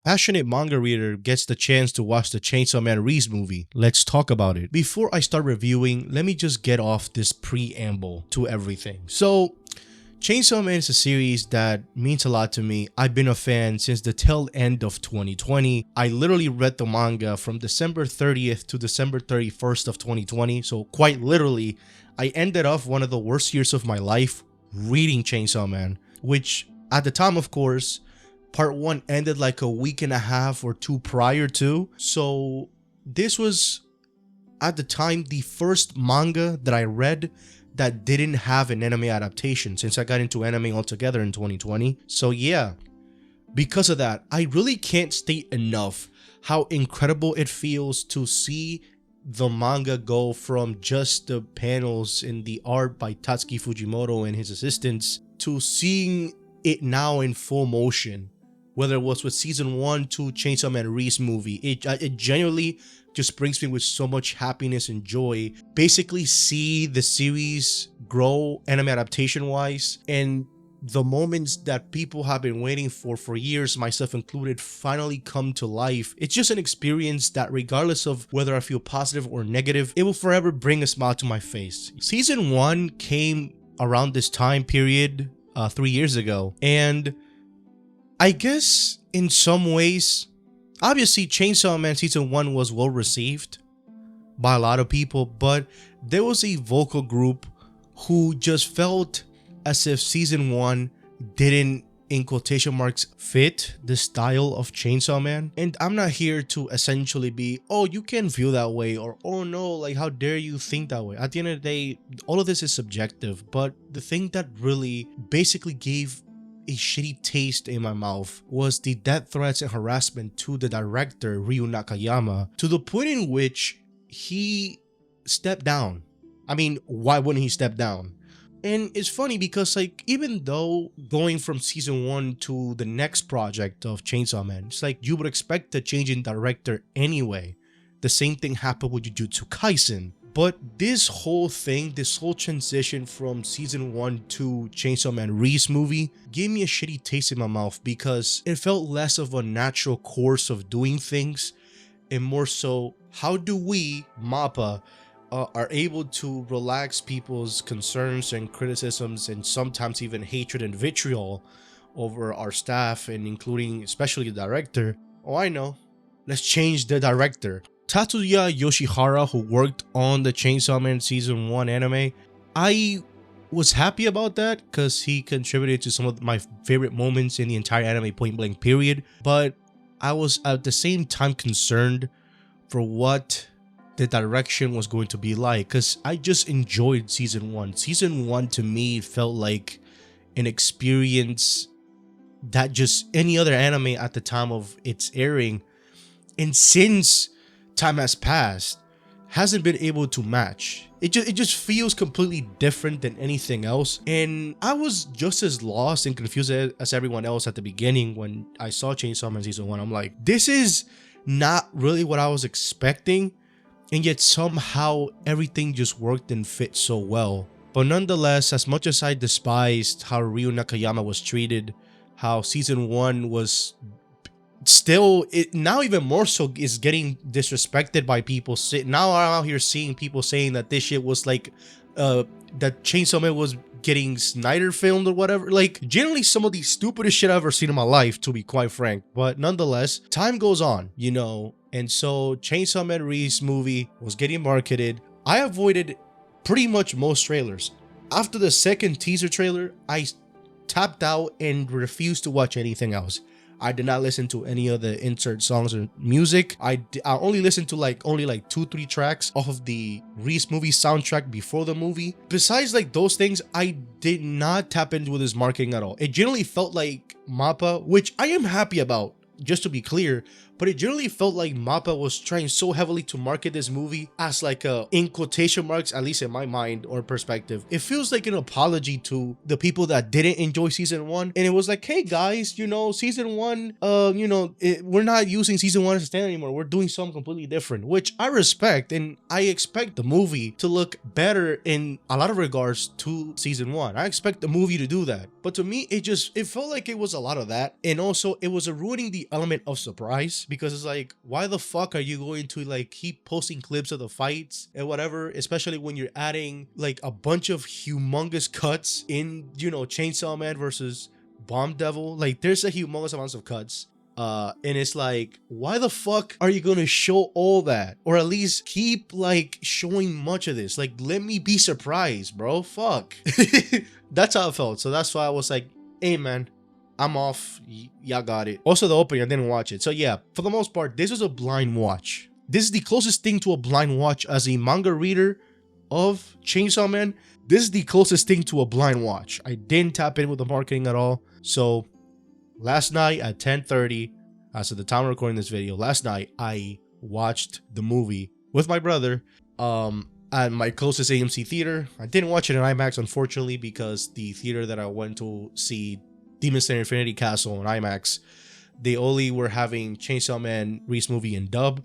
passionate manga reader gets the chance to watch the Chainsaw Man Reese movie. Let's talk about it. Before I start reviewing, let me just get off this preamble to everything. So, Chainsaw Man is a series that means a lot to me. I've been a fan since the tail end of 2020. I literally read the manga from December 30th to December 31st of 2020. So quite literally, I ended off one of the worst years of my life reading Chainsaw Man, which at the time, of course, part 1 ended like a week and a half or 2 prior to. So this was at the time the first manga that I read that didn't have an anime adaptation, since I got into anime altogether in 2020. So yeah, because of that, I really can't state enough how incredible it feels to see the manga go from just the panels in the art by Tatsuki Fujimoto and his assistants to seeing it now in full motion. Whether it was with season 1 to Chainsaw Man Reese movie, it genuinely just brings me with so much happiness and joy. Basically see the series grow anime adaptation wise, and the moments that people have been waiting for years, myself included, finally come to life. It's just an experience that regardless of whether I feel positive or negative, it will forever bring a smile to my face. Season 1 came around this time period 3 years ago, and I guess in some ways, obviously Chainsaw Man Season 1 was well received by a lot of people, but there was a vocal group who just felt as if Season 1 didn't, in quotation marks, fit the style of Chainsaw Man. And I'm not here to essentially be, oh, you can't feel that way, or oh no, like how dare you think that way. At the end of the day, all of this is subjective, but the thing that really basically gave a shitty taste in my mouth was the death threats and harassment to the director Ryu Nakayama, to the point in which he stepped down. I mean, why wouldn't he step down? And it's funny because, like, even though going from season 1 to the next project of Chainsaw Man, it's like you would expect a change in director anyway. The same thing happened with Jujutsu Kaisen. But this whole thing, this whole transition from season 1 to Chainsaw Man Reese movie gave me a shitty taste in my mouth because it felt less of a natural course of doing things and more so, how do we, MAPPA, are able to relax people's concerns and criticisms and sometimes even hatred and vitriol over our staff, and including especially the director. Oh, I know. Let's change the director. Tatsuya Yoshihara, who worked on the Chainsaw Man Season 1 anime, I was happy about that because he contributed to some of my favorite moments in the entire anime, point blank period. But I was at the same time concerned for what the direction was going to be like, because I just enjoyed Season 1. Season 1 to me felt like an experience that just any other anime at the time of its airing, and since time has passed, hasn't been able to match. It just feels completely different than anything else. And I was just as lost and confused as everyone else at the beginning when I saw Chainsaw Man Season 1. I'm like, this is not really what I was expecting, and yet somehow everything just worked and fit so well. But nonetheless, as much as I despised how Ryu Nakayama was treated, how Season 1 was still, it now even more so is getting disrespected by people. Now I'm out here seeing people saying that this shit was like that Chainsaw Man was getting Snyder filmed or whatever. Like, generally some of the stupidest shit I've ever seen in my life, to be quite frank. But nonetheless, time goes on, you know, and so Chainsaw Man Reese movie was getting marketed. I avoided pretty much most trailers. After the second teaser trailer, I tapped out and refused to watch anything else. I did not listen to any of the insert songs or music. I only listened to only 2-3 tracks off of the Reese movie soundtrack before the movie. Besides those things, I did not tap into this marketing at all. It generally felt like MAPPA, which I am happy about, just to be clear, but it generally felt like MAPPA was trying so heavily to market this movie as like a, in quotation marks, at least in my mind or perspective, it feels like an apology to the people that didn't enjoy season 1. And it was like, hey guys, you know, season 1, we're not using season 1 as a stand anymore. We're doing something completely different, which I respect, and I expect the movie to look better in a lot of regards to season 1. I expect the movie to do that. But to me, it felt like it was a lot of that. And also it was ruining the element of surprise, because it's like, why the fuck are you going to like keep posting clips of the fights and whatever, especially when you're adding like a bunch of humongous cuts in, you know, Chainsaw Man versus Bomb Devil. Like there's a humongous amounts of cuts. And it's like, why the fuck are you gonna show all that? Or at least keep like showing much of this. Like, let me be surprised, bro. Fuck. That's how it felt. So that's why I was like, hey man, I'm off. Y'all got it. Also the opening, I didn't watch it. So yeah, for the most part, this was a blind watch. This is the closest thing to a blind watch as a manga reader of Chainsaw Man. This is the closest thing to a blind watch. I didn't tap in with the marketing at all. So last night at 10:30, as of the time of recording this video, last night I watched the movie with my brother at my closest AMC theater. I didn't watch it in IMAX, unfortunately, because the theater that I went to see Demon Slayer Infinity Castle in IMAX, they only were having Chainsaw Man Reze movie in dub.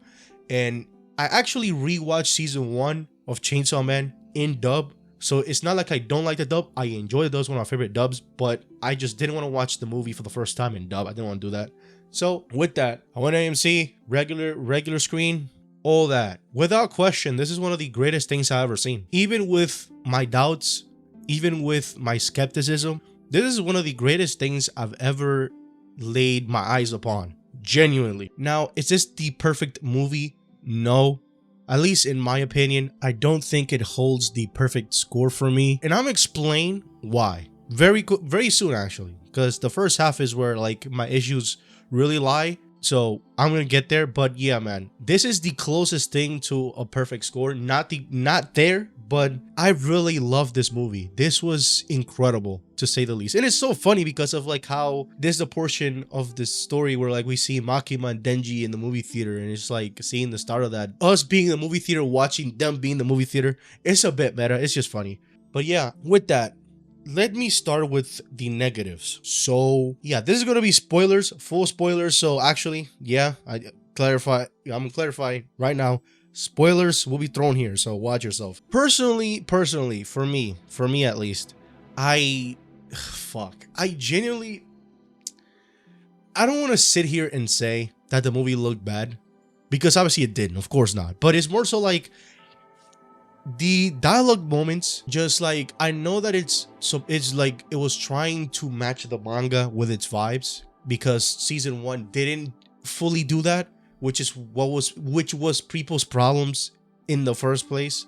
And I actually rewatched season 1 of Chainsaw Man in dub. So it's not like I don't like the dub. I enjoy the dubs, one of my favorite dubs, but I just didn't want to watch the movie for the first time in dub. I didn't want to do that. So with that, I went to AMC, regular screen, all that. Without question, this is one of the greatest things I've ever seen. Even with my doubts, even with my skepticism, this is one of the greatest things I've ever laid my eyes upon. Genuinely. Now, is this the perfect movie? No. At least in my opinion, I don't think it holds the perfect score for me. And I'm gonna explain why. Very soon actually. Because the first half is where like my issues really lie. So I'm gonna get there. But yeah, man. This is the closest thing to a perfect score. Not there. But I really love this movie. This was incredible, to say the least. And it's so funny because of like how there's a portion of this story where like we see Makima and Denji in the movie theater, and it's like seeing the start of that. Us being in the movie theater, watching them being in the movie theater. It's a bit meta. It's just funny. But yeah, with that, let me start with the negatives. So yeah, this is going to be spoilers, full spoilers. So actually, yeah, I'm going to clarify right now. Spoilers will be thrown here, so watch yourself. Personally, for me at least, I genuinely, I don't want to sit here and say that the movie looked bad, because obviously it didn't, of course not. But it's more so like the dialogue moments, just like, I know that it's like it was trying to match the manga with its vibes, because season 1 didn't fully do that. Which was Preamble's problems in the first place.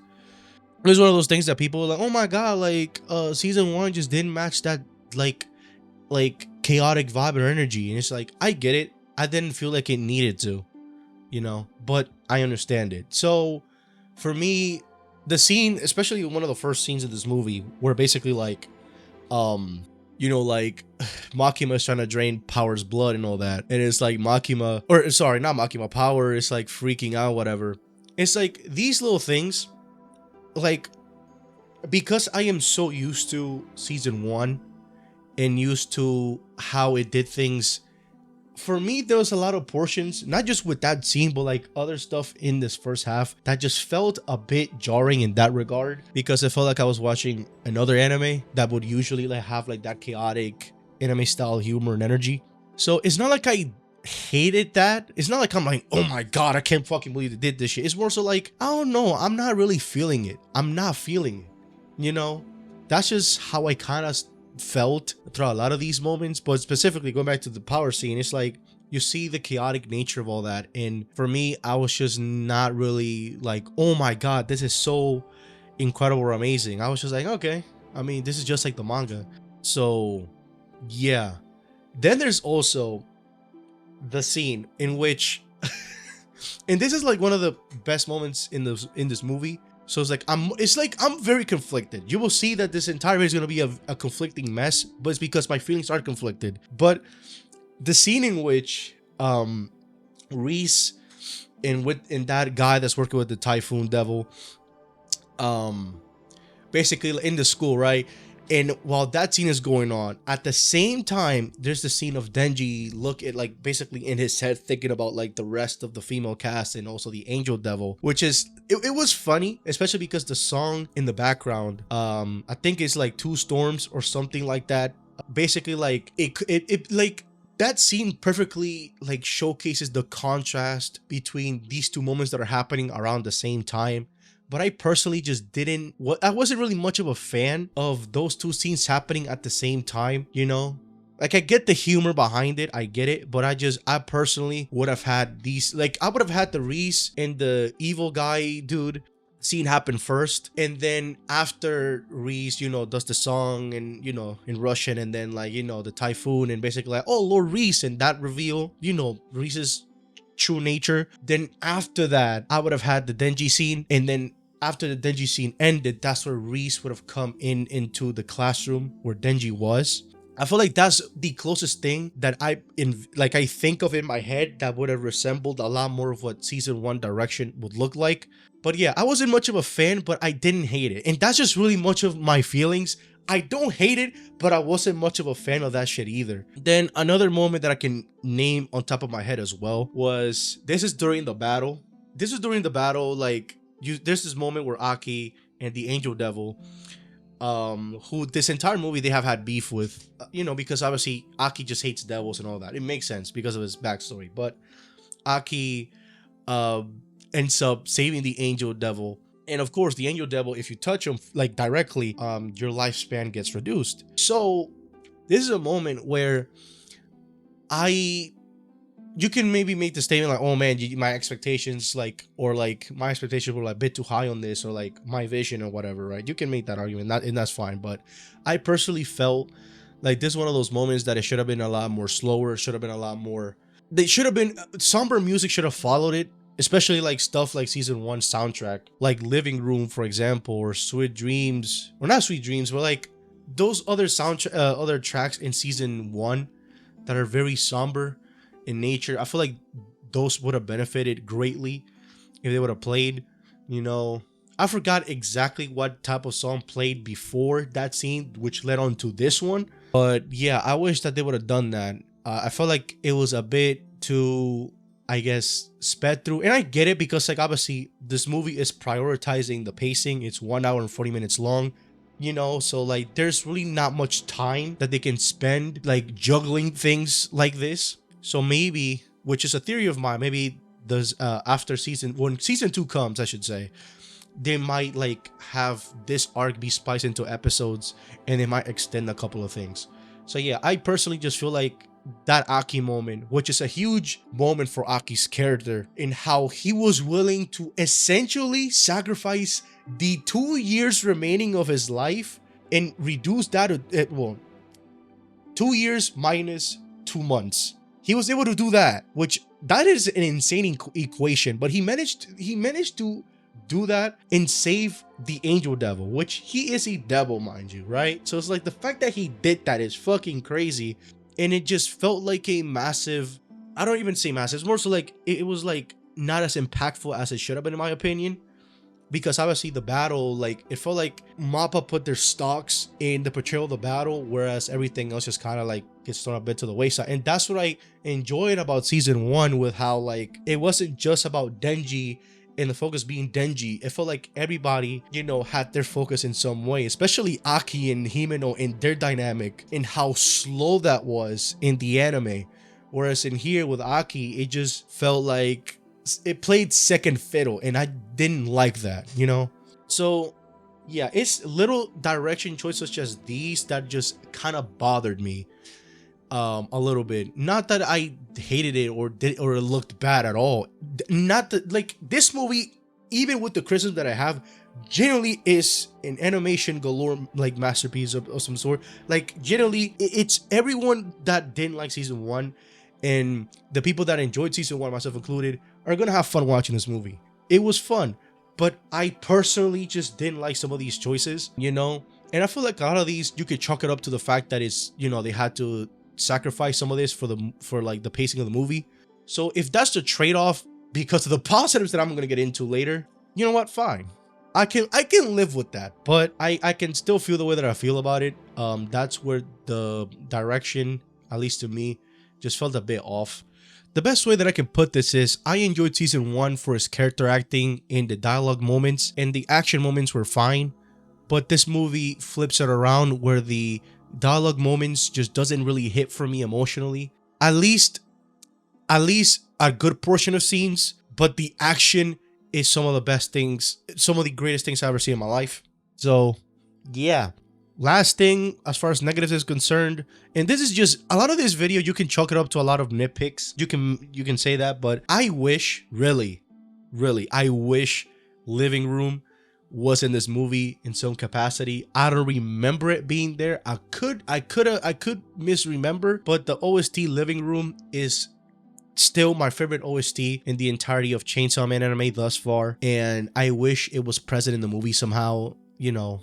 It was one of those things that people were like, oh my god, like season 1 just didn't match that like chaotic vibe or energy. And it's like, I get it. I didn't feel like it needed to, you know, but I understand it. So for me, the scene, especially one of the first scenes of this movie, where basically like you know, like Makima is trying to drain Power's blood and all that, and it's like Makima, or sorry, not Makima, Power is like freaking out, whatever. It's like these little things, like, because I am so used to season 1 and used to how it did things. For me, there was a lot of portions, not just with that scene, but like other stuff in this first half that just felt a bit jarring in that regard, because it felt like I was watching another anime that would usually like have like that chaotic anime style humor and energy. So it's not like I hated that. It's not like I'm like, oh my god, I can't fucking believe they did this shit. It's more so like, I don't know, I'm not really feeling it. I'm not feeling it, you know? That's just how I kind of felt throughout a lot of these moments. But specifically going back to the Power scene, it's like you see the chaotic nature of all that, and for me, I was just not really like, oh my god, this is so incredible or amazing. I was just like, okay, I mean, this is just like the manga. So yeah. Then there's also the scene in which and this is like one of the best moments in this movie. So it's like I'm very conflicted. You will see that this entire video is going to be a conflicting mess, but it's because my feelings are conflicted. But the scene in which Reze and that guy that's working with the Typhoon Devil, basically in the school, right? And while that scene is going on, at the same time, there's the scene of Denji look at like basically in his head thinking about like the rest of the female cast and also the Angel Devil, which is it was funny, especially because the song in the background, I think it's like Two Storms or something like that. Basically, like it like that scene perfectly like showcases the contrast between these two moments that are happening around the same time. But I personally just didn't, I wasn't really much of a fan of those two scenes happening at the same time, you know? Like, I get the humor behind it, I get it, but I personally would have had these, like, I would have had the Reze and the evil guy dude scene happen first, and then after Reze, you know, does the song and, you know, in Russian, and then like, you know, the typhoon, and basically like, oh, Lord Reze, and that reveal, you know, Reze's true nature. Then after that, I would have had the Denji scene, and then after the Denji scene ended, that's where Reze would have come into the classroom where Denji was. I feel like that's the closest thing that I think of in my head that would have resembled a lot more of what season 1 direction would look like. But yeah, I wasn't much of a fan, but I didn't hate it. And that's just really much of my feelings. I don't hate it, but I wasn't much of a fan of that shit either. Then another moment that I can name on top of my head as well was, this is during the battle. Like, there's this moment where Aki and the Angel Devil, who this entire movie they have had beef with, you know, because obviously Aki just hates devils and all that. It makes sense because of his backstory. But Aki ends up saving the Angel Devil, and of course the Angel Devil, if you touch him like directly, your lifespan gets reduced. So this is a moment where you can maybe make the statement like, oh man, my expectations were like a bit too high on this, or like my vision or whatever, right? You can make that argument, and that's fine. But I personally felt like this is one of those moments that it should have been a lot more slower. It should have been a lot more, somber music should have followed it, especially like stuff like season 1 soundtrack, like Living Room, for example, or Sweet Dreams, or not Sweet Dreams, but like those other other tracks in season 1 that are very somber in nature. I feel like those would have benefited greatly if they would have played. You know, I forgot exactly what type of song played before that scene, which led on to this one. But yeah, I wish that they would have done that. I felt like it was a bit too, I guess, sped through. And I get it, because like obviously this movie is prioritizing the pacing. It's 1 hour and 40 minutes long, you know, so like there's really not much time that they can spend like juggling things like this. So maybe, which is a theory of mine, maybe there's after when season 2 comes, I should say, they might like have this arc be spiced into episodes, and they might extend a couple of things. So yeah, I personally just feel like that Aki moment, which is a huge moment for Aki's character, in how he was willing to essentially sacrifice the 2 years remaining of his life and reduce that to 2 years minus 2 months. He was able to do that, which that is an insane equation, but he managed to do that and save the Angel Devil, which he is a devil, mind you, right? So it's like the fact that he did that is fucking crazy. And it just felt like a massive, I don't even say massive, it's more so like it was like not as impactful as it should have been, in my opinion. Because obviously the battle, like it felt like MAPPA put their stocks in the portrayal of the battle, whereas everything else just kind of like gets thrown a bit to the wayside. And that's what I enjoyed about season 1, with how like it wasn't just about Denji and the focus being Denji. It felt like everybody, you know, had their focus in some way, especially Aki and Himeno and their dynamic, and how slow that was in the anime. Whereas in here with Aki, it just felt like it played second fiddle, and I didn't like that, you know? So yeah, it's little direction choices such as these that just kind of bothered me a little bit. Not that I hated it or it looked bad at all. Not that, like, this movie, even with the criticism that I have, generally is an animation galore, like masterpiece of some sort. Like generally, it's everyone that didn't like season 1 and the people that enjoyed season 1, myself included, are gonna have fun watching this movie. It was fun, but I personally just didn't like some of these choices, you know? And I feel like a lot of these, you could chalk it up to the fact that it's, you know, they had to sacrifice some of this for like the pacing of the movie. So if that's the trade-off because of the positives that I'm gonna get into later, you know what? Fine. I can live with that, but I can still feel the way that I feel about it. That's where the direction, at least to me, just felt a bit off. The best way that I can put this is I enjoyed season 1 for its character acting and the dialogue moments, and the action moments were fine. But this movie flips it around where the dialogue moments just doesn't really hit for me emotionally. At least a good portion of scenes, but the action is some of the best things, some of the greatest things I've ever seen in my life. So yeah. Last thing, as far as negatives is concerned, and this is just a lot of this video, you can chalk it up to a lot of nitpicks. You can say that, but I wish, really, I wish Living Room was in this movie in some capacity. I don't remember it being there. I could misremember, but the OST Living Room is still my favorite OST in the entirety of Chainsaw Man anime thus far, and I wish it was present in the movie somehow. You know,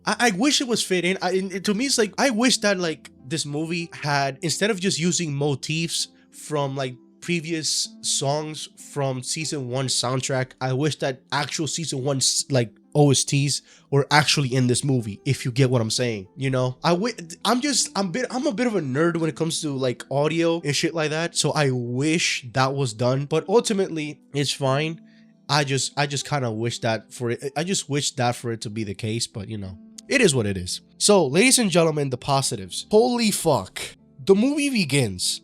I wish it was fit in. To me, it's like I wish that like this movie had, instead of just using motifs from like previous songs from season 1 soundtrack, I wish that actual season 1 like OSTs were actually in this movie, if you get what I'm saying. You know, I'm a bit of a nerd when it comes to like audio and shit like that, so I wish that was done, but ultimately it's fine. I just kind of wish that for it. I just wish that for it to be the case, but you know, it is what it is. So, ladies and gentlemen, the positives. Holy fuck. The movie begins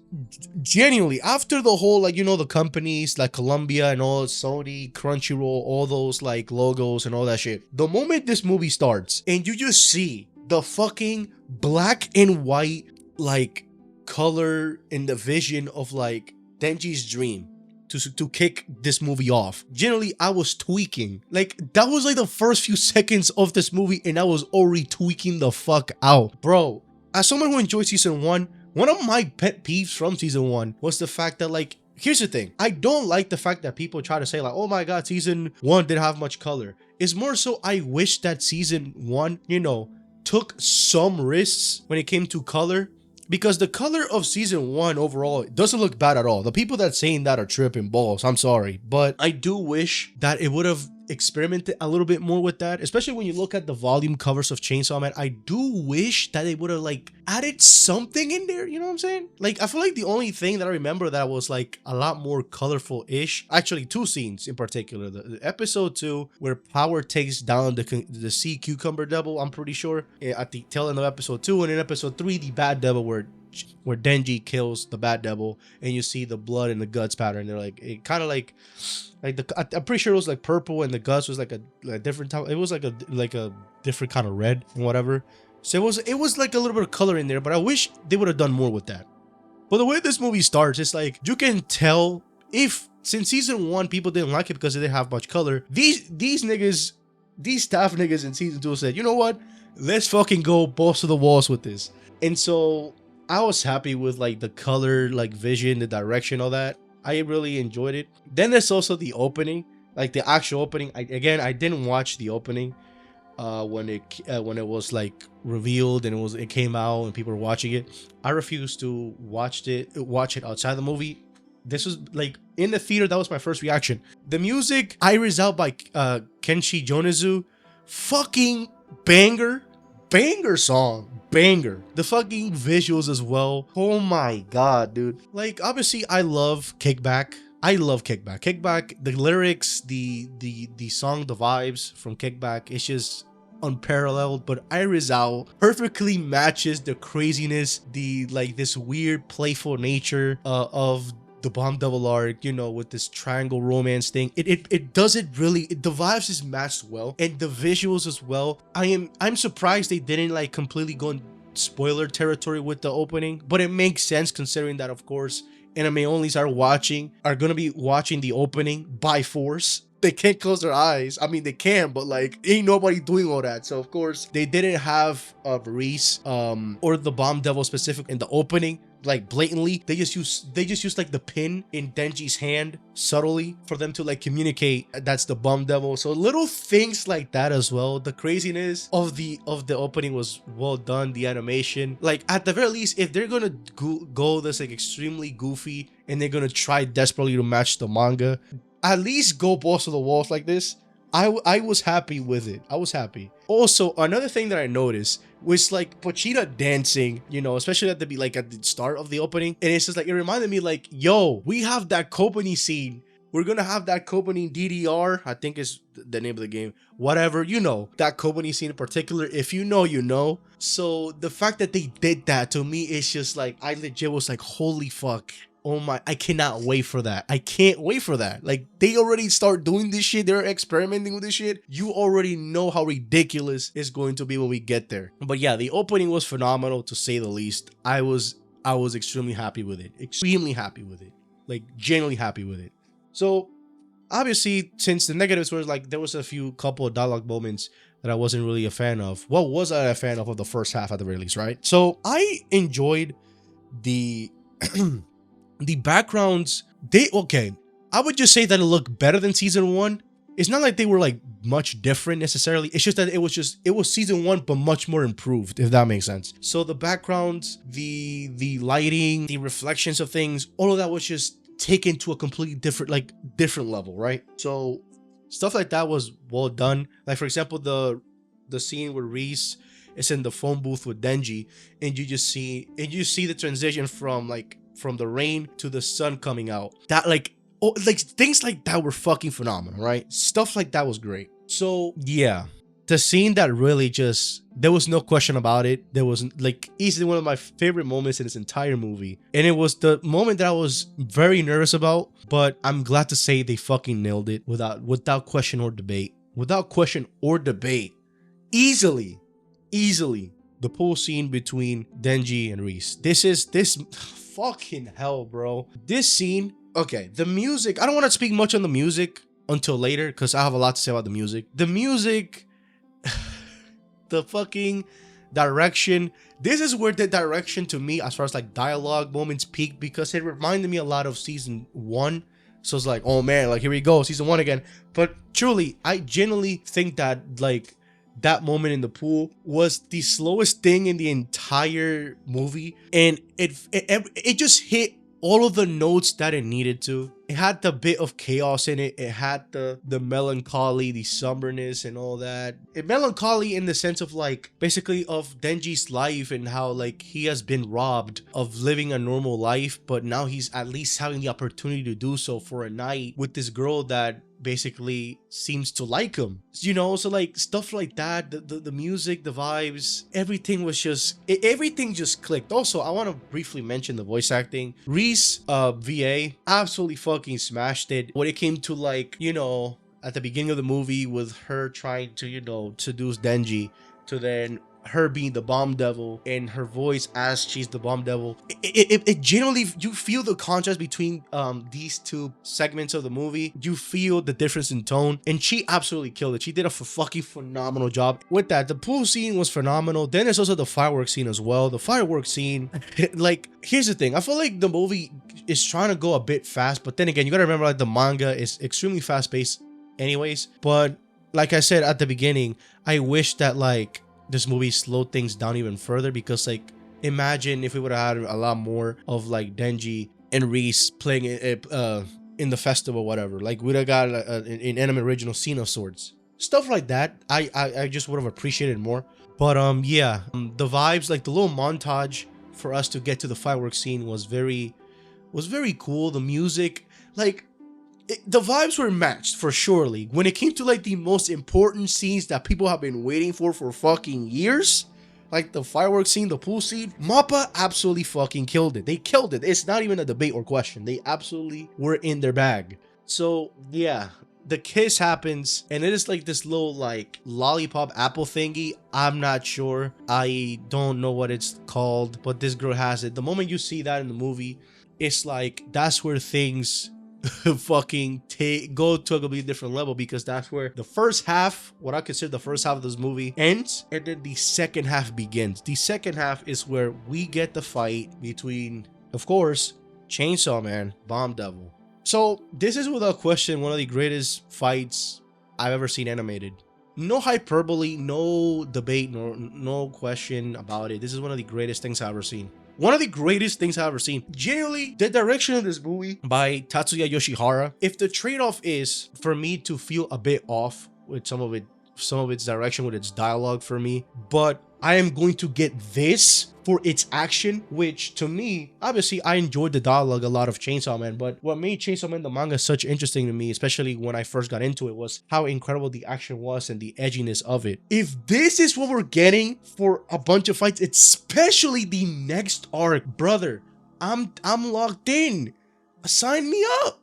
genuinely after the whole, like, you know, the companies like Columbia and all, Sony, Crunchyroll, all those like logos and all that shit. The moment this movie starts and you just see the fucking black and white like color in the vision of like Denji's dream to kick this movie off. Generally, I was tweaking. Like, that was like the first few seconds of this movie and I was already tweaking the fuck out. Bro, as someone who enjoyed season 1, one of my pet peeves from season 1 was the fact that, like, here's the thing. I don't like the fact that people try to say like, oh my god, season 1 didn't have much color. It's more so I wish that season 1, you know, took some risks when it came to color. Because the color of season 1 overall doesn't look bad at all. The people that saying that are tripping balls. I'm sorry. But I do wish that it would have experimented a little bit more with that. Especially when you look at the volume covers of Chainsaw Man. I do wish that they would have like added something in there. You know what I'm saying? Like, I feel like the only thing that I remember that was like a lot more colorful-ish. Actually, 2 scenes in particular. The episode 2 where Power takes down the sea cucumber devil, I'm pretty sure, at the tail end of episode 2. And in episode 3, the bad devil where Denji kills the bad devil and you see the blood and the guts pattern. They're like, it kind of like I'm pretty sure it was like purple and the guts was like a different type. It was like a different kind of red and whatever. So it was like a little bit of color in there, but I wish they would have done more with that. But the way this movie starts, it's like you can tell if since season 1 people didn't like it because it didn't have much color. These staff niggas in season 2 said, you know what? Let's fucking go balls to the walls with this. And so I was happy with like the color, like vision, the direction, all that. I really enjoyed it. Then there's also the opening, like the actual opening. I didn't watch the opening when it was like revealed and it came out and people were watching it. I refused to watch it outside the movie. This was like in the theater. That was my first reaction. The music, Reze Arc by Kenshi Yonezu, fucking banger song. Banger. The fucking visuals as well. Oh my god, dude. Like, obviously I love Kickback. Kickback, the lyrics, the song, the vibes from Kickback, it's just unparalleled. But Reze Arc perfectly matches the craziness, the like this weird playful nature of the Bomb Devil arc, you know, with this triangle romance thing. It does it really. The vibes is matched well, and the visuals as well. I'm surprised they didn't like completely go in spoiler territory with the opening, but it makes sense considering that, of course, anime onlys are gonna be watching the opening by force. They can't close their eyes. I mean, they can, but like, ain't nobody doing all that. So of course, they didn't have Reze or the Bomb Devil specific in the opening, like blatantly. They just use like the pin in Denji's hand subtly for them to like communicate that's the Bomb Devil. So little things like that as well. The craziness of the opening was well done. The animation, like at the very least, if they're gonna go this like extremely goofy and they're gonna try desperately to match the manga, at least go balls to the walls like this. I was happy with it. I was happy. Also, another thing that I noticed was like Pochita dancing, you know, especially at the start of the opening. And it's just like, it reminded me like, yo, we have that Kopani scene We're gonna have that Copenhagen DDR, I think is the name of the game. Whatever, you know, that Copenhagen scene in particular. If you know, you know. So the fact that they did that to me is just like, I legit was like, holy fuck. Oh my, I cannot wait for that. I can't wait for that. Like, they already start doing this shit. They're experimenting with this shit. You already know how ridiculous it's going to be when we get there. But yeah, the opening was phenomenal, to say the least. I was extremely happy with it. Extremely happy with it. Like, genuinely happy with it. So obviously, since the negatives were like, there was a couple of dialogue moments that I wasn't really a fan of. What was I a fan of the first half at the very least, right? So I enjoyed the the backgrounds. I would just say that it looked better than season 1. It's not like they were like much different necessarily. It's just that it was season 1, but much more improved, if that makes sense. So the backgrounds, the lighting, the reflections of things, all of that was just taken to a completely different level, right? So stuff like that was well done. Like, for example, the scene where Reze is in the phone booth with Denji, and you see the transition from the rain to the sun coming out. That like things like that were fucking phenomenal, right? Stuff like that was great. So yeah, the scene that really just, there was no question about it. There was like easily one of my favorite moments in this entire movie. And it was the moment that I was very nervous about, but I'm glad to say they fucking nailed it without question or debate. Without question or debate. Easily. The pool scene between Denji and Reze. This fucking hell, bro. This scene, okay, the music, I don't want to speak much on the music until later because I have a lot to say about the music. The music, the fucking direction. This is where the direction to me, as far as like dialogue moments, peaked, because it reminded me a lot of season 1. So it's like, oh man, like here we go, season 1 again. But truly, I genuinely think that like that moment in the pool was the slowest thing in the entire movie, and it just hit all of the notes that it needed to. It had the bit of chaos in it. It had the melancholy, the somberness and all that. Melancholy in the sense of like basically of Denji's life and how like he has been robbed of living a normal life, but now he's at least having the opportunity to do so for a night with this girl that basically seems to like him, you know. So like stuff like that, the music, the vibes, everything was just everything just clicked. Also, I want to briefly mention the voice acting. Reze VA absolutely fucking smashed it when it came to like, you know, at the beginning of the movie with her trying to, you know, seduce Denji, to then her being the bomb devil and her voice as she's the bomb devil. It generally, you feel the contrast between these two segments of the movie. You feel the difference in tone, and she absolutely killed it. She did a fucking phenomenal job with that. The pool scene was phenomenal. Then there's also the fireworks scene as well. The fireworks scene, like, here's the thing, I feel like the movie is trying to go a bit fast, but then again, you gotta remember like the manga is extremely fast paced anyways. But like I said at the beginning, I wish that like this movie slowed things down even further, because like imagine if we would have had a lot more of like Denji and Reze playing in the festival, whatever. Like we'd have got an anime original scene of sorts, stuff like that. I just would have appreciated more. But yeah, the vibes, like the little montage for us to get to the fireworks scene was very cool. The music, like the vibes were matched for surely. When it came to like the most important scenes that people have been waiting for fucking years, like the fireworks scene, the pool scene, MAPPA absolutely fucking killed it. They killed it. It's not even a debate or question. They absolutely were in their bag. So yeah, the kiss happens, and it is like this little like lollipop apple thingy. I'm not sure. I don't know what it's called, but this girl has it. The moment you see that in the movie, it's like that's where things fucking go to a completely different level, because that's where the first half, what I consider the first half of this movie, ends, and then the second half begins. The second half is where we get the fight between, of course, Chainsaw Man, Bomb Devil. So this is without question one of the greatest fights I've ever seen animated. No hyperbole, no debate, no question about it. This is one of the greatest things I've ever seen. One of the greatest things I've ever seen. Generally, the direction of this movie by Tatsuya Yoshihara, if the trade-off is for me to feel a bit off with some of its direction, with its dialogue for me, but I am going to get this for its action, which to me, obviously I enjoyed the dialogue a lot of Chainsaw Man, but what made Chainsaw Man the manga such interesting to me, especially when I first got into it, was how incredible the action was and the edginess of it. If this is what we're getting for a bunch of fights, especially the next arc, brother, I'm locked in. Sign me up.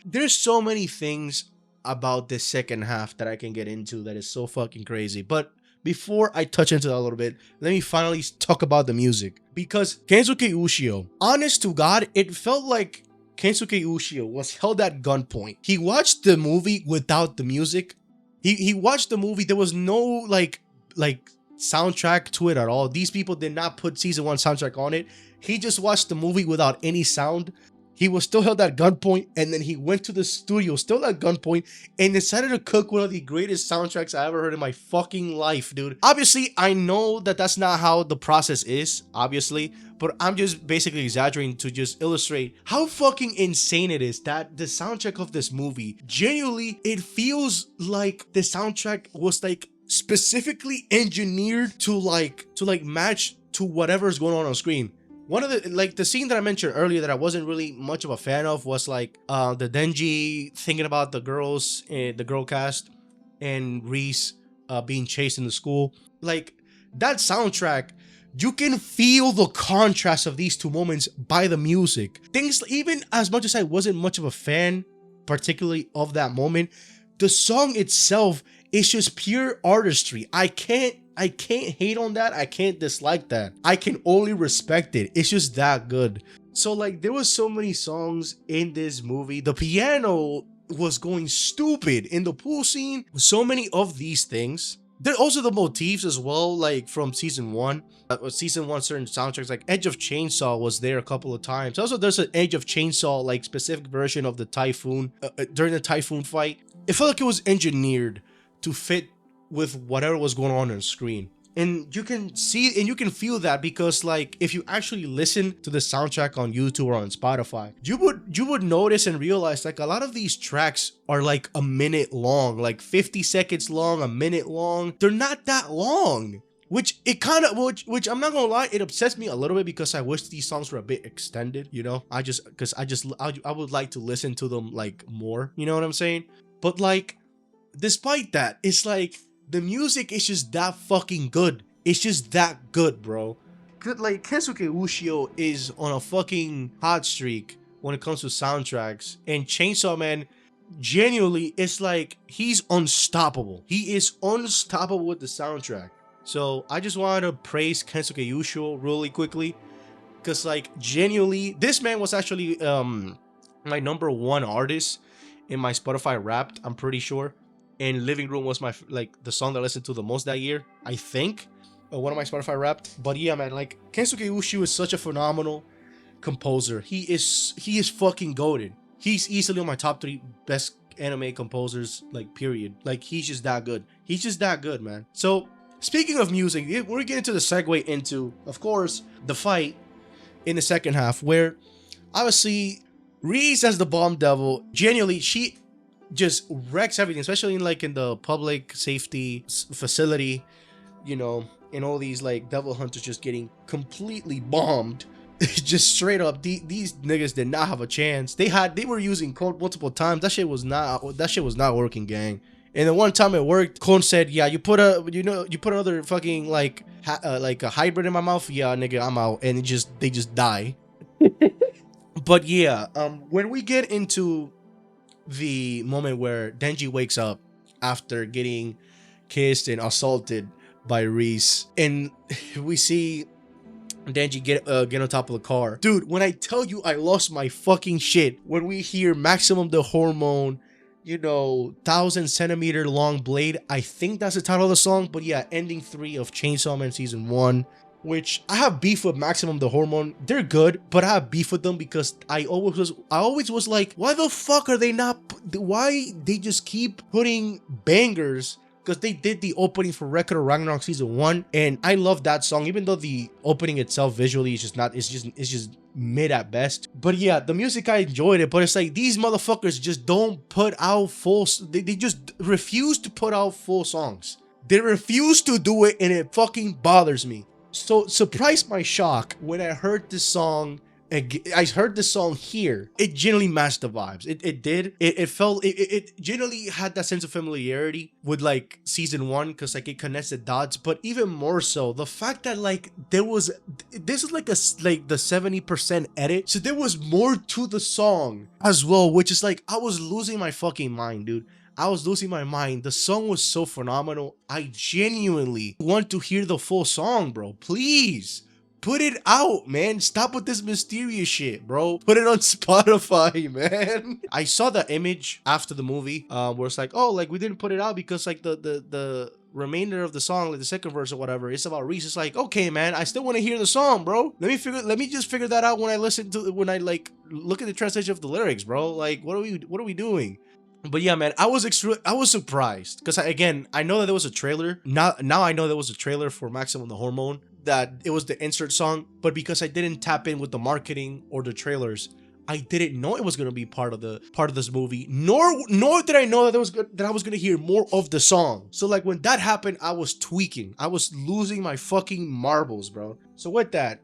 There's so many things about this second half that I can get into that is so fucking crazy, but before I touch into that a little bit, let me finally talk about the music. Because Kensuke Ushio, honest to God, it felt like Kensuke Ushio was held at gunpoint. He watched the movie without the music. He watched the movie. There was no like soundtrack to it at all. These people did not put season 1 soundtrack on it. He just watched the movie without any sound. He was still held at gunpoint, and then he went to the studio, still at gunpoint, and decided to cook one of the greatest soundtracks I ever heard in my fucking life, dude. Obviously, I know that that's not how the process is, obviously, but I'm just basically exaggerating to just illustrate how fucking insane it is that the soundtrack of this movie, genuinely, it feels like the soundtrack was like specifically engineered to match to whatever's going on screen. One of the scene that I mentioned earlier that I wasn't really much of a fan of was like the Denji thinking about the girls, the girl cast, and Reese being chased in the school. Like that soundtrack, you can feel the contrast of these two moments by the music. Things, even as much as I wasn't much of a fan, particularly of that moment, the song itself is just pure artistry. I can't hate on that. I can't dislike that. I can only respect it. It's just that good. So like there was so many songs in this movie. The piano was going stupid in the pool scene. So many of these things. There are also the motifs as well, like from season 1. Season 1 certain soundtracks like Edge of Chainsaw was there a couple of times. Also there's an Edge of Chainsaw like specific version of the typhoon during the typhoon fight. It felt like it was engineered to fit with whatever was going on screen. And you can see and you can feel that because like if you actually listen to the soundtrack on YouTube or on Spotify, you would notice and realize like a lot of these tracks are like a minute long, like 50 seconds long, a minute long. They're not that long. Which I'm not gonna lie, it upsets me a little bit because I wish these songs were a bit extended, you know? I would like to listen to them like more, you know what I'm saying? But like despite that, it's like the music is just that fucking good. It's just that good, bro. Like Kensuke Ushio is on a fucking hot streak when it comes to soundtracks, and Chainsaw Man genuinely, it's like he's unstoppable. He is unstoppable with the soundtrack. So I just wanted to praise Kensuke Ushio really quickly, because like genuinely, this man was actually my #1 artist in my Spotify Wrapped, I'm pretty sure. And Living Room was my the song that I listened to the most that year, I think. One of my Spotify Wrapped. But yeah, man, like Kensuke Ushio is such a phenomenal composer. He is fucking goated. He's easily on my top 3 best anime composers, like period. Like he's just that good. He's just that good, man. So speaking of music, we're getting to the segue into, of course, the fight in the second half, where obviously Reze as the bomb devil, genuinely she just wrecks everything, especially in the public safety facility, you know, and all these like devil hunters just getting completely bombed. Just straight up, these niggas did not have a chance. They were using code multiple times. That shit was not working, gang. And the one time it worked, Kon said, "Yeah, you put another fucking like a hybrid in my mouth. Yeah, nigga, I'm out." And they just die. But yeah, when we get into the moment where Denji wakes up after getting kissed and assaulted by Reese, and we see Denji get on top of the car. Dude, when I tell you I lost my fucking shit when we hear Maximum the Hormone, you know, 1,000 centimeter long blade. I think that's the title of the song, but yeah, ending 3 of Chainsaw Man season 1. Which I have beef with Maximum the Hormone. They're good, but I have beef with them because I always was like, why the fuck are they not? Why they just keep putting bangers? Because they did the opening for Record of Ragnarok season 1, and I love that song, even though the opening itself visually is just mid at best. But yeah, the music, I enjoyed it, but it's like these motherfuckers just don't put out full. They just refuse to put out full songs. They refuse to do it, and it fucking bothers me. So surprise my shock when I heard this song. I heard this song here. It genuinely matched the vibes. It did. It felt. It genuinely had that sense of familiarity with like season 1, because like it connects the dots. But even more so, the fact that like there was, this is like the 70% edit, so there was more to the song as well, which is like I was losing my fucking mind, dude. I was losing my mind. The song was so phenomenal. I genuinely want to hear the full song, bro. Please. Put it out, man. Stop with this mysterious shit, bro. Put it on Spotify, man. I saw the image after the movie where it's like, oh, like we didn't put it out because like the remainder of the song, like the second verse or whatever, it's about Reze. It's like, okay, man, I still want to hear the song, bro. Let me just figure that out when I like look at the translation of the lyrics, bro. Like, what are we doing? But yeah, man, I was surprised because I know that there was a trailer. Now I know there was a trailer for Maximum the Hormone, that it was the insert song, but because I didn't tap in with the marketing or the trailers, I didn't know it was gonna be part of this movie. Nor did I know that I was gonna hear more of the song. So like when that happened, I was tweaking. I was losing my fucking marbles, bro. So with that,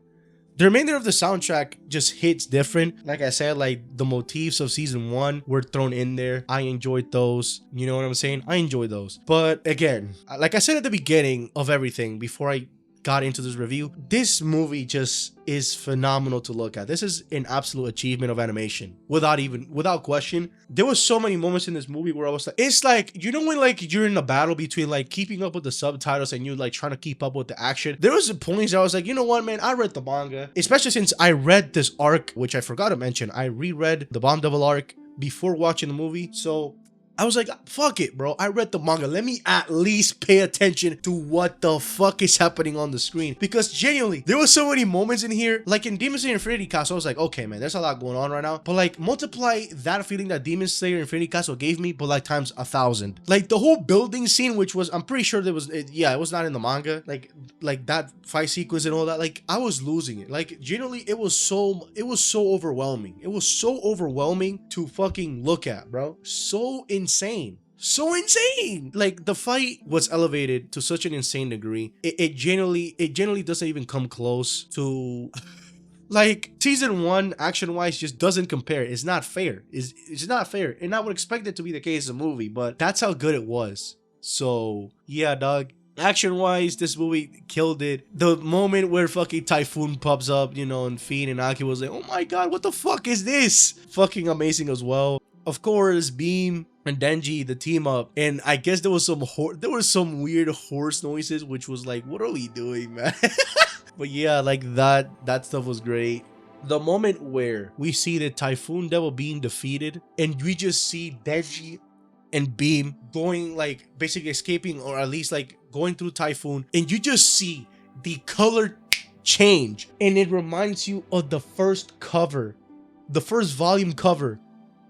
the remainder of the soundtrack just hits different. Like I said, like the motifs of season 1 were thrown in there. I enjoyed those. You know what I'm saying? I enjoyed those. But again, like I said at the beginning of everything, before I got into this review, this movie just is phenomenal to look at. This is an absolute achievement of animation, without question. There was so many moments in this movie where I was like, it's like, you know when like you're in a battle between like keeping up with the subtitles and you're like trying to keep up with the action. There was points I was like, you know what, man, I read the manga, especially since I read this arc, which I forgot to mention. I reread the Bomb Devil arc before watching the movie, so I was like, fuck it, bro. I read the manga. Let me at least pay attention to what the fuck is happening on the screen. Because genuinely, there were so many moments in here. Like in Demon Slayer Infinity Castle, I was like, okay, man, there's a lot going on right now. But like, multiply that feeling that Demon Slayer Infinity Castle gave me, but like times 1,000. Like the whole building scene, which was, I'm pretty sure there was, it was not in the manga. Like that fight sequence and all that. Like I was losing it. Like genuinely, it was so overwhelming. It was so overwhelming to fucking look at, bro. So insane. Like the fight was elevated to such an insane degree. It generally doesn't even come close to like season 1 action wise. Just doesn't compare. It's not fair. It's not fair, and I would expect it to be the case in the movie, but that's how good it was. So yeah, dog, action wise, this movie killed it. The moment where fucking Typhoon pops up, you know, and Fiend and Aki was like, oh my god, what the fuck is this? Fucking amazing as well. Of course, Beam and Denji, the team up, and I guess there was some weird horse noises, which was like, what are we doing, man? But yeah, like that stuff was great. The moment where we see the Typhoon Devil being defeated, and we just see Denji and Beam going, like, basically escaping, or at least like going through Typhoon, and you just see the color change, and it reminds you of the first volume cover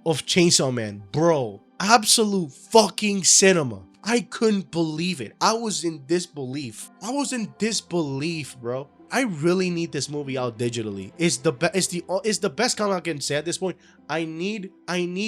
of Chainsaw Man, bro. Absolute fucking cinema. I couldn't believe it. I was in disbelief, bro. I really need this movie out digitally. It's the best comment I can say at this point. I need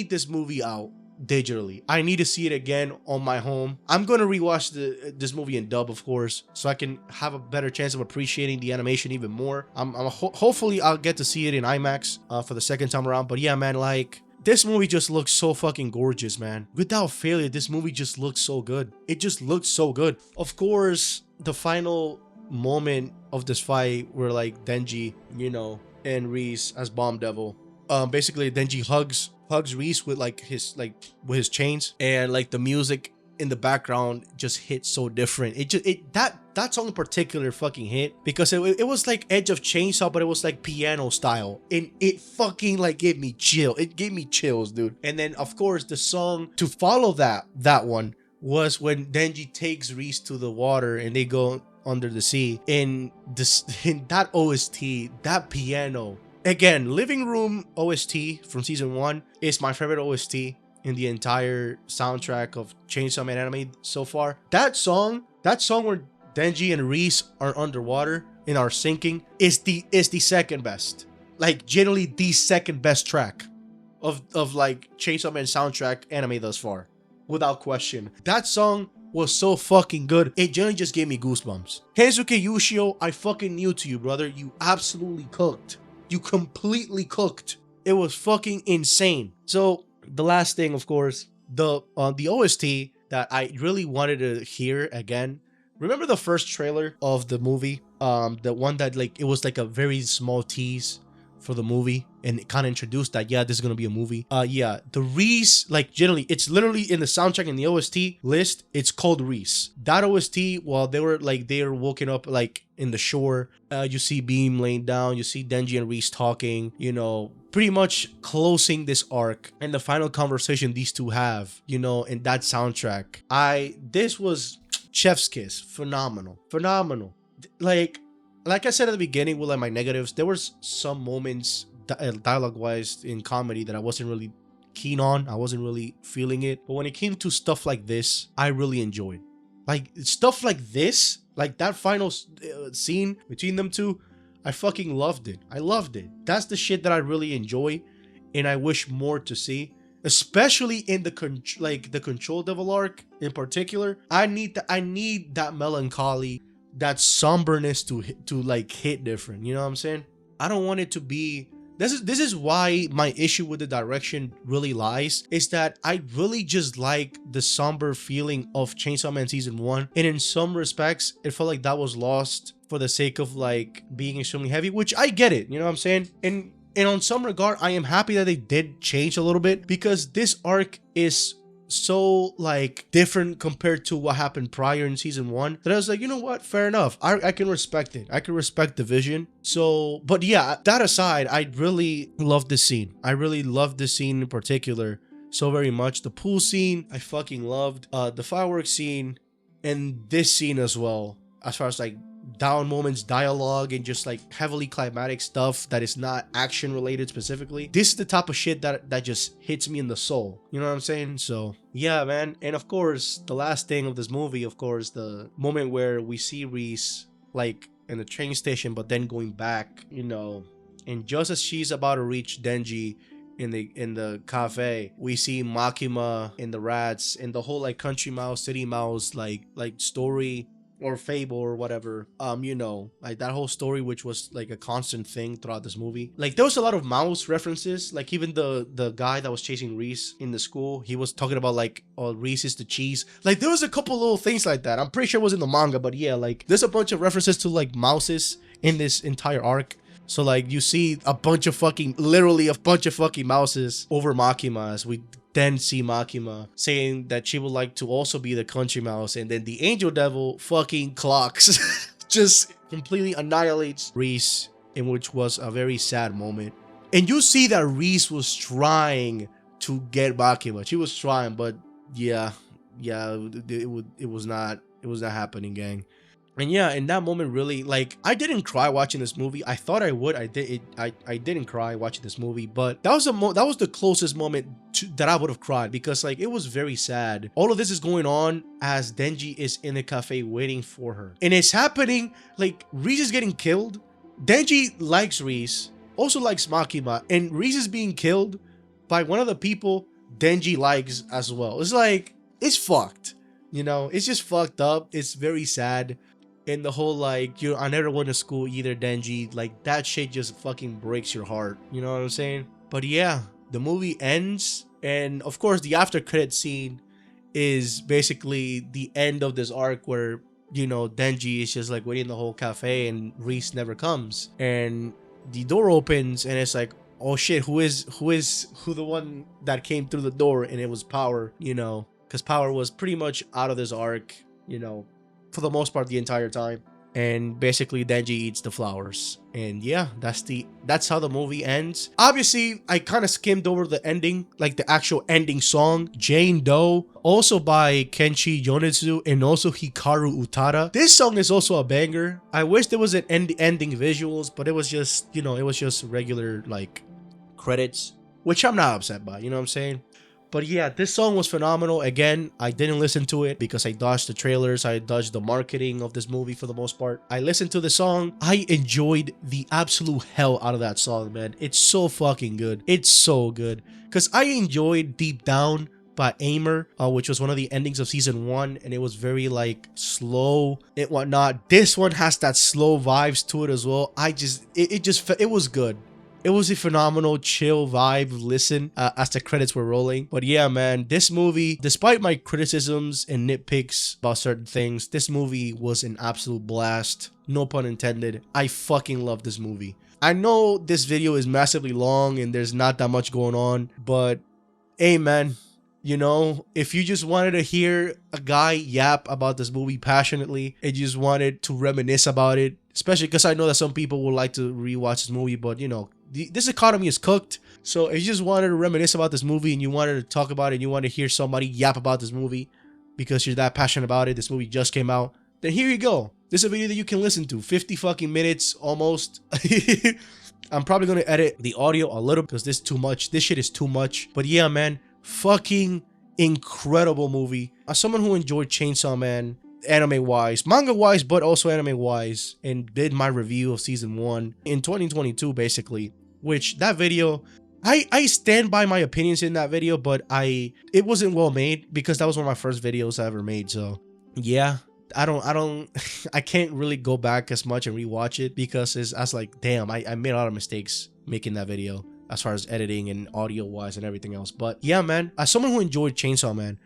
this movie out digitally. I need to see it again on my home. I'm gonna rewatch this movie in dub, of course, so I can have a better chance of appreciating the animation even more. Hopefully I'll get to see it in IMAX for the second time around. But yeah, man, like, this movie just looks so fucking gorgeous, man. Without failure, this movie just looks so good. It just looks so good. Of course, the final moment of this fight where like Denji, you know, and Reze as Bomb Devil, basically Denji hugs Reze with his chains, and like the music in the background just hit so different. That song in particular fucking hit because it was like Edge of Chainsaw, but it was like piano style, and it fucking like gave me chills, dude. And then of course the song to follow that one was when Denji takes Reze to the water and they go under the sea. In that OST, that piano, again, Living Room OST from season 1 is my favorite OST in the entire soundtrack of Chainsaw Man anime so far. That song where Denji and Reze are underwater and are sinking is the second best. Like, generally the second best track of like Chainsaw Man soundtrack anime thus far, without question. That song was so fucking good. It generally just gave me goosebumps. Kensuke Yoshio, I fucking knew to you, brother. You absolutely cooked. You completely cooked. It was fucking insane. So the last thing, of course, the OST that I really wanted to hear again. Remember the first trailer of the movie? The one that like it was like a very small tease for the movie, and it kind of introduced that this is gonna be a movie. Yeah, the Reze, like generally, it's literally in the soundtrack in the OST list. It's called Reze. That OST, while they were woken up like in the shore, you see Beam laying down, you see Denji and Reze talking, you know, pretty much closing this arc and the final conversation these two have, you know, in that soundtrack. This was chef's kiss, phenomenal. Like I said at the beginning with like my negatives, there was some moments dialogue wise in comedy that I wasn't really keen on. I wasn't really feeling it. But when it came to stuff like this, I really enjoyed. Like stuff like this, like that final scene between them two, I fucking loved it. I loved it. That's the shit that I really enjoy, and I wish more to see. Especially in the Control Devil arc in particular. I need that melancholy, that somberness to like hit different. You know what I'm saying? I don't want it to be. This is why my issue with the direction really lies, is that I really just like the somber feeling of Chainsaw Man season 1, and in some respects it felt like that was lost for the sake of like being extremely heavy, which I get it, you know what I'm saying? And on some regard, I am happy that they did change a little bit, because this arc is so like different compared to what happened prior in season 1, that I was like, you know what, fair enough. I can respect it. I can respect the vision. So, but yeah, that aside, I really love this scene. I really love this scene in particular so very much. The pool scene, I fucking loved. The fireworks scene, and this scene as well, as far as like down moments, dialogue, and just like heavily climatic stuff that is not action related specifically. This is the type of shit that just hits me in the soul, you know what I'm saying? So yeah, man. And of course, the last thing of this movie, of course, the moment where we see Reze like in the train station, but then going back, you know, and just as she's about to reach Denji in the cafe, we see Makima and the rats and the whole like country mouse, city mouse like story or fable or whatever, you know, like that whole story, which was like a constant thing throughout this movie. Like there was a lot of mouse references, like even the guy that was chasing Reze in the school, he was talking about like, oh, Reze is the cheese. Like there was a couple little things like that. I'm pretty sure it was in the manga, but yeah, like there's a bunch of references to like mouses in this entire arc. So like you see literally a bunch of fucking mouses over Makima, as we then see Makima saying that she would like to also be the country mouse, and then the angel devil fucking clocks just completely annihilates Reze, in which was a very sad moment. And you see that Reze was trying to get Makima. She was trying, but yeah, it was not happening, gang. And yeah, in that moment, really, like, I didn't cry watching this movie. I thought I would. I didn't cry watching this movie, but that was the closest moment that I would have cried, because like it was very sad. All of this is going on as Denji is in the cafe waiting for her, and it's happening like Reze is getting killed. Denji likes Reze, also likes Makima, and Reze is being killed by one of the people Denji likes as well. It's like, it's fucked, you know. It's just fucked up. It's very sad. And the whole like, I never went to school either, Denji, like that shit just fucking breaks your heart, you know what I'm saying? But yeah, the movie ends, and of course the after credit scene is basically the end of this arc, where, you know, Denji is just like waiting in the whole cafe and Reze never comes, and the door opens and it's like, oh shit, who the one that came through the door? And it was Power, you know, because Power was pretty much out of this arc, you know, for the most part the entire time. And basically Denji eats the flowers, and yeah, that's how the movie ends. Obviously I kind of skimmed over the ending, like the actual ending song, Jane Doe, also by Kenshi Yonetsu and also Hikaru Utada. This song is also a banger. I wish there was an ending visuals, but it was just, you know, it was just regular like credits, which I'm not upset by, you know what I'm saying? But yeah, this song was phenomenal. Again, I didn't listen to it because I dodged the trailers. I dodged the marketing of this movie for the most part. I listened to the song. I enjoyed the absolute hell out of that song, man. It's so fucking good. It's so good. Because I enjoyed deep down by Aimer, which was one of the endings of season 1, and it was very like slow and whatnot. This one has that slow vibes to it as well. It was good. It was a phenomenal chill vibe listen as the credits were rolling. But yeah, man, this movie, despite my criticisms and nitpicks about certain things, this movie was an absolute blast. No pun intended. I fucking love this movie. I know this video is massively long and there's not that much going on, but hey, man, you know, if you just wanted to hear a guy yap about this movie passionately and you just wanted to reminisce about it, especially because I know that some people would like to rewatch this movie, but you know, this economy is cooked. So if you just wanted to reminisce about this movie and you wanted to talk about it and you want to hear somebody yap about this movie because you're that passionate about it, this movie just came out, then here you go. This is a video that you can listen to. 50 fucking minutes almost. I'm probably going to edit the audio a little because this is too much. This shit is too much. But yeah, man, fucking incredible movie. As someone who enjoyed Chainsaw Man, anime wise, manga wise, but also anime wise, and did my review of season 1 in 2022 basically, which that video, I stand by my opinions in that video, but it wasn't well made because that was one of my first videos I ever made. So yeah, I can't really go back as much and rewatch it because I was like, damn, I made a lot of mistakes making that video as far as editing and audio wise and everything else. But yeah, man, as someone who enjoyed Chainsaw Man,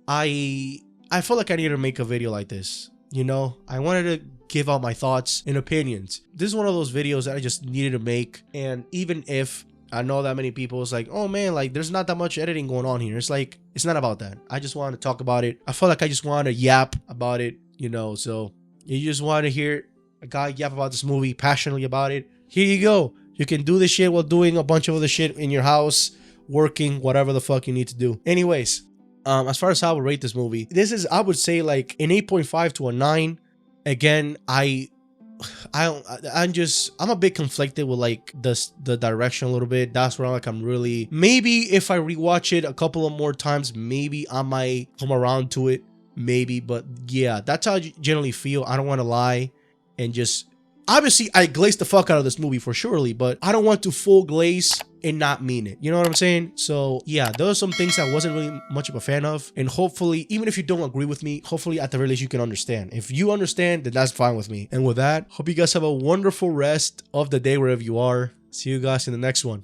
I felt like I needed to make a video like this. You know, I wanted to give out my thoughts and opinions. This is one of those videos that I just needed to make. And even if I know that many people is like, oh man, like there's not that much editing going on here. It's like, it's not about that. I just wanted to talk about it. I felt like I just wanted to yap about it, you know. So you just want to hear a guy yap about this movie passionately about it. Here you go. You can do this shit while doing a bunch of other shit in your house, working, whatever the fuck you need to do. Anyways, as far as how I would rate this movie, this is, I would say like an 8.5 to a 9. Again, I'm a bit conflicted with like the direction a little bit. That's where I'm really, maybe if I rewatch it a couple of more times, maybe I might come around to it, maybe. But yeah, that's how I generally feel. I don't want to lie and just, obviously I glazed the fuck out of this movie for surely, but I don't want to full glaze and not mean it. You know what I'm saying? So yeah, those are some things I wasn't really much of a fan of. And hopefully, even if you don't agree with me, hopefully at the very least you can understand. If you understand, then that's fine with me. And with that, hope you guys have a wonderful rest of the day wherever you are. See you guys in the next one.